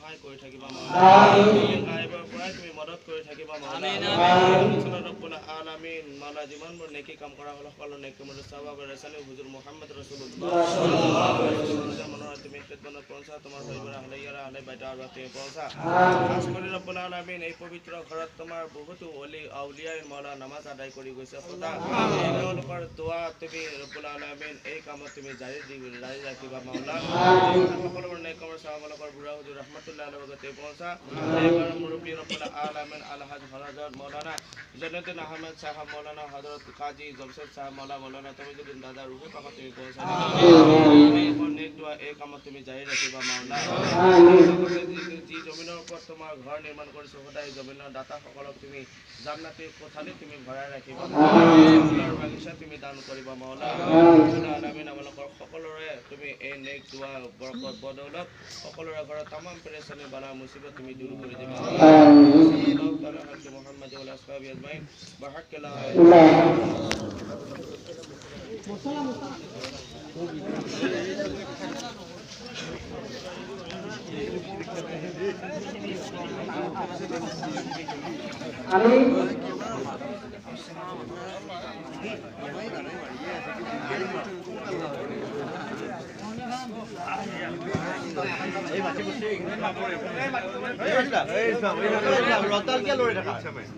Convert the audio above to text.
সহায় কৰি থাকিবা মাওলা গায়বৰ পৰাই তুমি মদত কৰি থাকিবা মাওলা ৰব্বুল আলামিন মাওলা যিমানবোৰ নেকি কাম কৰা হল সকলো নেকি মদ সওয়াব ৰাসূল হুজুৰ মুহাম্মদ ৰাসূলুল্লাহ সাল্লাল্লাহু আলাইহি ওয়াসাল্লাম মনৰ তুমি খেদমত পৌঁছা তোমাৰ ভাইবৰা আলাইহিৰা আলাই বাইতা আৰু তুমি পৌঁছা খাস কৰি ৰব্বুল আলামিন এই পবিত্ৰ ঘৰত তোমাৰ বহুতো ওলি আউলিয়াই মাওলা নামাজ আদায় কৰি গৈছে খোদা তেওঁলোকৰ দোয়া তুমি ৰব্বুল আলামিন এই কামত তুমি জাৰি ৰাখিবা মাওলা সকলোৰে নেক কামৰ সওয়াবলকৰ বুঢ়া হুজুৰ ৰহমাতুল্লাহ আলাইহি লগতে পৌঁছা এইবাৰ মুৰব্বী ৰব্বুল আলামিন আলহাজ হযরত মাওলানা জন্নতুল আহমদ সাহেব মাওলানা হযরত কাজী জমশেদ সাহেব মাওলানা তমিজুদ্দিন দাদা রুহে পাক তুমি পৌঁছা আমিন নেক দোয়া এই কামত তুমি জাৰি ৰাখিবা মাওলা যি জমিনৰ ওপৰত তোমাৰ ঘৰ নিৰ্মাণ কৰিছো সদায় জমিনৰ দাতা সকলক তুমি জান্নাতেৰ কোঠালি তুমি ভৰাই ৰাখিবা ফুলৰ বাগিচা তুমি দান কৰিবা মাওলা ৰব্বুল আলামিন আমালোকৰ সকলোৰে তুমি এই নেক দোয়া বৰকত বদৌলত সকলোৰে ঘৰত तमाम পেৰেশানি বালা মুসিবত তুমি দূৰ কৰি দিবা আল্লাহু তাআলা হক মুহাম্মদ ওয়া আসহাবি আজমাইন বহক লা এই